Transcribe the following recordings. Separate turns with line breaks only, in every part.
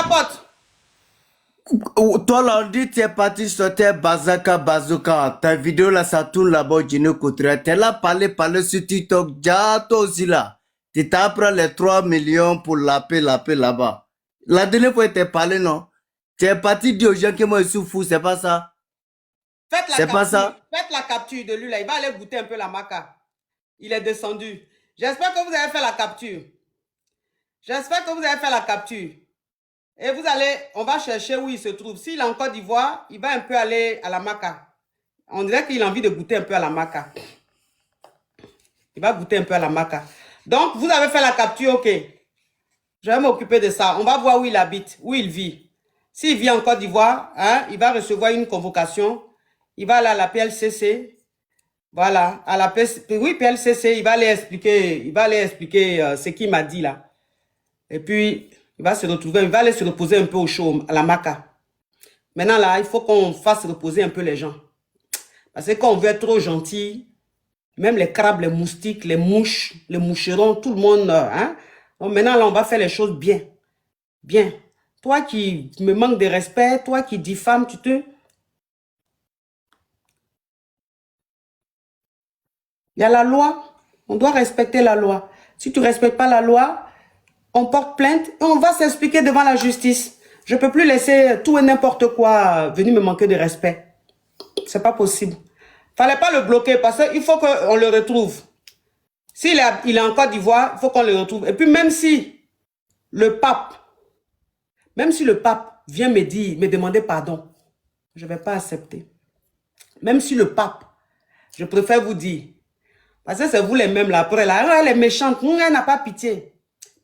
porte.
Toi là, on dit tu es parti sortir Bazaka Bazooka. Ta vidéo là, ça tourne là-bas, Gino Couture. T'es là, parler sur TikTok. Ja, toi aussi là. Tu t'apprends les 3 millions pour laper là-bas. La dernière fois, tu parlé, non? Tu es parti dire aux gens que moi, je suis fou, c'est pas ça? C'est pas ça?
Faites la capture de lui là. Il va aller goûter un peu la maca. Il est descendu. J'espère que vous avez fait la capture. J'espère que vous avez fait la capture. Et vous allez, on va chercher où il se trouve. S'il est en Côte d'Ivoire, il va un peu aller à la maca. On dirait qu'il a envie de goûter un peu à la maca. Il va goûter un peu à la maca. Donc, vous avez fait la capture, ok. Je vais m'occuper de ça. On va voir où il habite, où il vit. S'il vit en Côte d'Ivoire, hein, il va recevoir une convocation. Il va aller à la PLCC. Voilà, à la PLCC. Oui, PLCC, il va aller expliquer ce qu'il m'a dit là. Et puis, il va se retrouver, il va aller se reposer un peu au chaud, à la maca. Maintenant là, il faut qu'on fasse reposer un peu les gens. Parce que quand on veut être trop gentil, même les crabes, les moustiques, les mouches, les moucherons, tout le monde, hein. Donc maintenant là, on va faire les choses bien. Bien. Toi qui me manques de respect, toi qui diffames, tu te... Il y a la loi. On doit respecter la loi. Si tu ne respectes pas la loi, on porte plainte et on va s'expliquer devant la justice. Je ne peux plus laisser tout et n'importe quoi venir me manquer de respect. C'est pas possible. Fallait pas le bloquer parce qu'il faut qu'on le retrouve. S'il est en Côte d'Ivoire, il faut qu'on le retrouve. Et puis même si le pape vient me demander pardon, je ne vais pas accepter. Même si le pape, je préfère vous dire, parce que c'est vous les mêmes là, après là, elle est méchante, elle n'a pas pitié.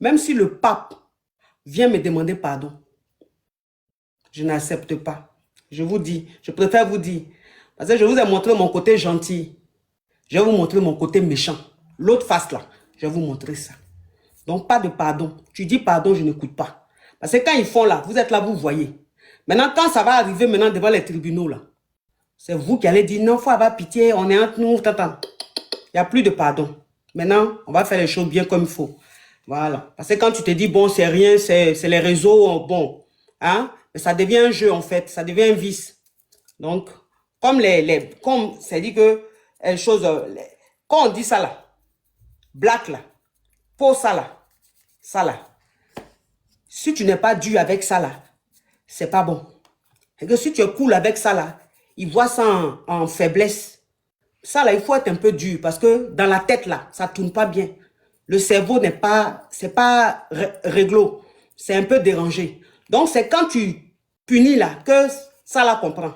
Même si le pape vient me demander pardon, je n'accepte pas. Je vous dis, je préfère vous dire, parce que je vous ai montré mon côté gentil. Je vais vous montrer mon côté méchant. L'autre face là, je vais vous montrer ça. Donc pas de pardon. Tu dis pardon, je n'écoute pas. Parce que quand ils font là, vous êtes là, vous voyez. Maintenant, quand ça va arriver maintenant devant les tribunaux là, c'est vous qui allez dire non, il faut avoir pitié, on est entre nous, tata. Il n'y a plus de pardon. Maintenant, on va faire les choses bien comme il faut. Voilà. Parce que quand tu te dis, bon, c'est rien, c'est les réseaux, bon, hein, mais ça devient un jeu, en fait. Ça devient un vice. Donc, comme comme c'est dit que, les choses, quand on dit ça là, black là, pour ça là, si tu n'es pas dur avec ça là, c'est pas bon. Et que si tu es cool avec ça là, ils voient ça en faiblesse. Ça là, il faut être un peu dur parce que dans la tête là, ça tourne pas bien. Le cerveau n'est pas, c'est pas réglo. C'est un peu dérangé. Donc c'est quand tu punis là que ça là comprend.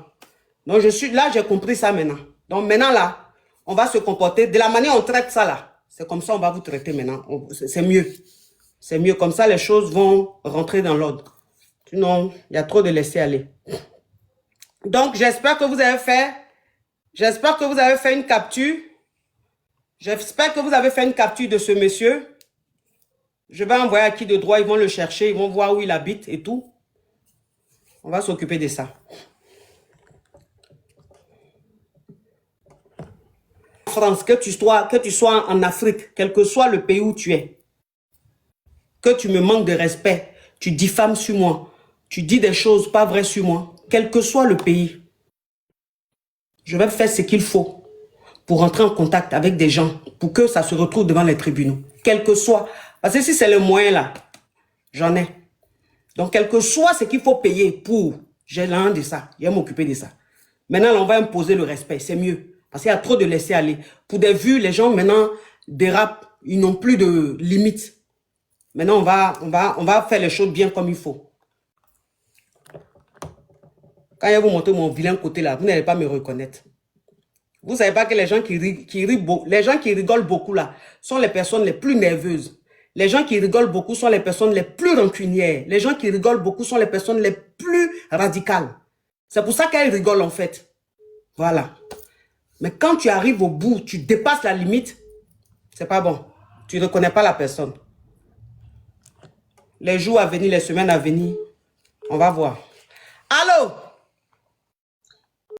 Donc là, j'ai compris ça maintenant. Donc maintenant là, on va se comporter de la manière dont on traite ça là. C'est comme ça on va vous traiter maintenant. C'est mieux. C'est mieux. Comme ça, les choses vont rentrer dans l'ordre. Sinon, il y a trop de laisser aller. Donc, j'espère que vous avez fait une capture. J'espère que vous avez fait une capture de ce monsieur. Je vais envoyer à qui de droit, ils vont le chercher, ils vont voir où il habite et tout. On va s'occuper de ça. En France, que tu sois en Afrique, quel que soit le pays où tu es, que tu me manques de respect, tu diffames sur moi, tu dis des choses pas vraies sur moi, quel que soit le pays, je vais faire ce qu'il faut pour rentrer en contact avec des gens, pour que ça se retrouve devant les tribunaux. Quel que soit. Parce que si c'est le moyen là, j'en ai. Donc, quel que soit ce qu'il faut payer pour, j'ai l'un de ça, je vais m'occuper de ça. Maintenant, on va imposer le respect, c'est mieux. Parce qu'il y a trop de laisser aller. Pour des vues, les gens maintenant dérapent, ils n'ont plus de limites. Maintenant, on va faire les choses bien comme il faut. Quand je vais vous montrer mon vilain côté là, vous n'allez pas me reconnaître. Vous ne savez pas que les gens qui rigolent beaucoup là sont les personnes les plus nerveuses. Les gens qui rigolent beaucoup sont les personnes les plus rancunières. Les gens qui rigolent beaucoup sont les personnes les plus radicales. C'est pour ça qu'elles rigolent en fait. Voilà. Mais quand tu arrives au bout, tu dépasses la limite, c'est pas bon. Tu ne reconnais pas la personne. Les jours à venir, les semaines à venir, on va voir. Allô?